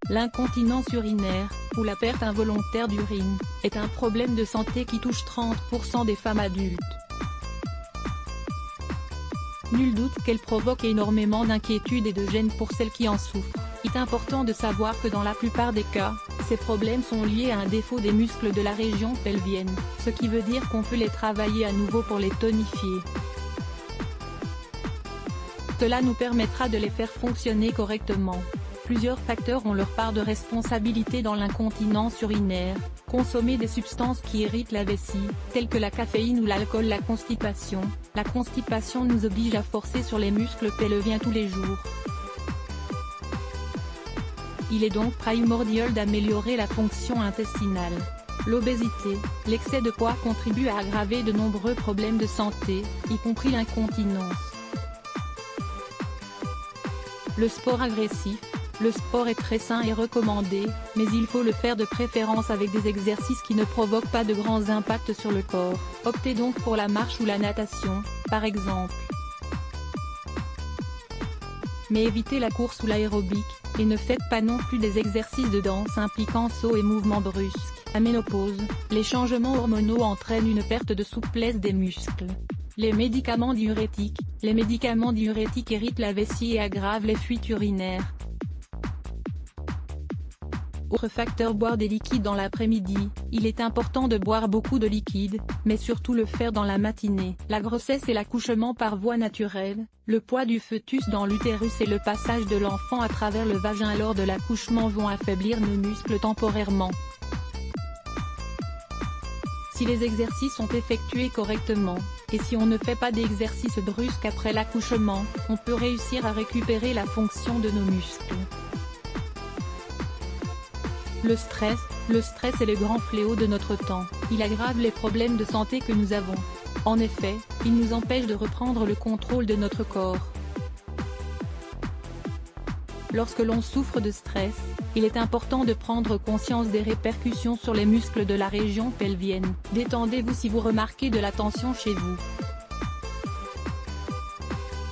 L'incontinence urinaire, ou la perte involontaire d'urine, est un problème de santé qui touche 30% des femmes adultes. Nul doute qu'elle provoque énormément d'inquiétude et de gêne pour celles qui en souffrent. Il est important de savoir que dans la plupart des cas, ces problèmes sont liés à un défaut des muscles de la région pelvienne, ce qui veut dire qu'on peut les travailler à nouveau pour les tonifier. Cela nous permettra de les faire fonctionner correctement. Plusieurs facteurs ont leur part de responsabilité dans l'incontinence urinaire. Consommer des substances qui irritent la vessie, telles que la caféine ou l'alcool. La constipation nous oblige à forcer sur les muscles pelviens tous les jours. Il est donc primordial d'améliorer la fonction intestinale. L'obésité, l'excès de poids contribuent à aggraver de nombreux problèmes de santé, y compris l'incontinence. Le sport agressif. Le sport est très sain et recommandé, mais il faut le faire de préférence avec des exercices qui ne provoquent pas de grands impacts sur le corps. Optez donc pour la marche ou la natation, par exemple. Mais évitez la course ou l'aérobic, et ne faites pas non plus des exercices de danse impliquant sauts et mouvements brusques. La ménopause, les changements hormonaux entraînent une perte de souplesse des muscles. Les médicaments diurétiques irritent la vessie et aggravent les fuites urinaires. Autre facteur: boire des liquides dans l'après-midi. Il est important de boire beaucoup de liquides, mais surtout le faire dans la matinée. La grossesse et l'accouchement par voie naturelle, le poids du fœtus dans l'utérus et le passage de l'enfant à travers le vagin lors de l'accouchement vont affaiblir nos muscles temporairement. Si les exercices sont effectués correctement, et si on ne fait pas d'exercices brusques après l'accouchement, on peut réussir à récupérer la fonction de nos muscles. Le stress est le grand fléau de notre temps. Il aggrave les problèmes de santé que nous avons. En effet, il nous empêche de reprendre le contrôle de notre corps. Lorsque l'on souffre de stress, il est important de prendre conscience des répercussions sur les muscles de la région pelvienne. Détendez-vous si vous remarquez de la tension chez vous.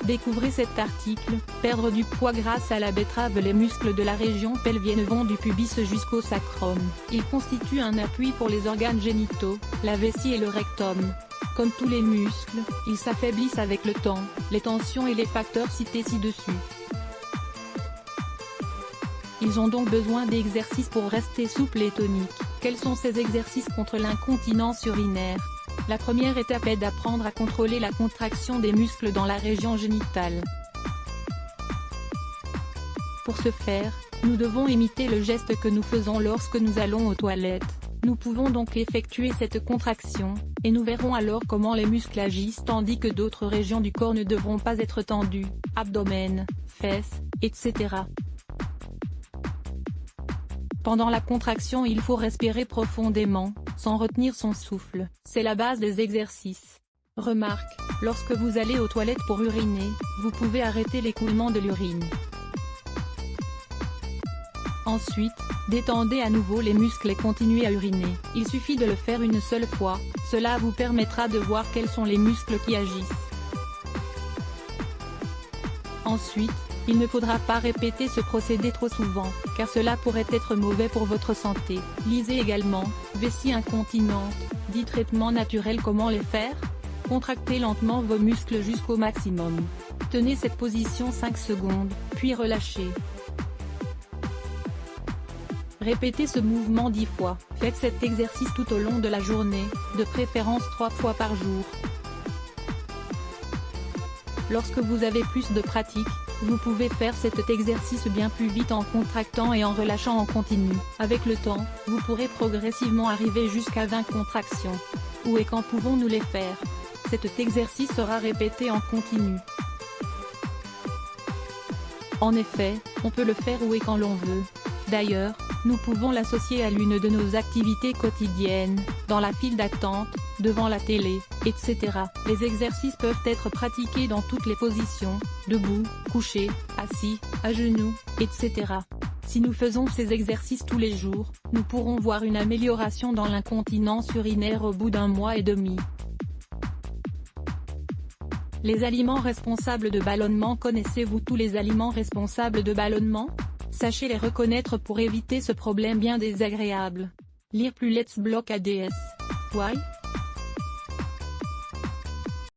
Découvrez cet article, perdre du poids grâce à la betterave. Les muscles de la région pelvienne vont du pubis jusqu'au sacrum. Ils constituent un appui pour les organes génitaux, la vessie et le rectum. Comme tous les muscles, ils s'affaiblissent avec le temps, les tensions et les facteurs cités ci-dessus. Ils ont donc besoin d'exercices pour rester souples et toniques. Quels sont ces exercices contre l'incontinence urinaire? La première étape est d'apprendre à contrôler la contraction des muscles dans la région génitale. Pour ce faire, nous devons imiter le geste que nous faisons lorsque nous allons aux toilettes. Nous pouvons donc effectuer cette contraction, et nous verrons alors comment les muscles agissent tandis que d'autres régions du corps ne devront pas être tendues, abdomen, fesses, etc. Pendant la contraction, il faut respirer profondément, sans retenir son souffle. C'est la base des exercices. Remarque, lorsque vous allez aux toilettes pour uriner, vous pouvez arrêter l'écoulement de l'urine. Ensuite, détendez à nouveau les muscles et continuez à uriner. Il suffit de le faire une seule fois, cela vous permettra de voir quels sont les muscles qui agissent. Ensuite, il ne faudra pas répéter ce procédé trop souvent, car cela pourrait être mauvais pour votre santé. Lisez également, vessie incontinente, 10 traitements naturels. Comment les faire? Contractez lentement vos muscles jusqu'au maximum. Tenez cette position 5 secondes, puis relâchez. Répétez ce mouvement 10 fois. Faites cet exercice tout au long de la journée, de préférence 3 fois par jour. Lorsque vous avez plus de pratique, vous pouvez faire cet exercice bien plus vite en contractant et en relâchant en continu. Avec le temps, vous pourrez progressivement arriver jusqu'à 20 contractions. Où et quand pouvons-nous les faire? Cet exercice sera répété en continu. En effet, on peut le faire où et quand l'on veut. D'ailleurs, nous pouvons l'associer à l'une de nos activités quotidiennes, dans la file d'attente, devant la télé, etc. Les exercices peuvent être pratiqués dans toutes les positions, debout, couché, assis, à genoux, etc. Si nous faisons ces exercices tous les jours, nous pourrons voir une amélioration dans l'incontinence urinaire au bout d'1 mois et demi. Les aliments responsables de ballonnement. Connaissez-vous tous les aliments responsables de ballonnement? Sachez les reconnaître pour éviter ce problème bien désagréable. Lire plus Let's Block ADS. Why?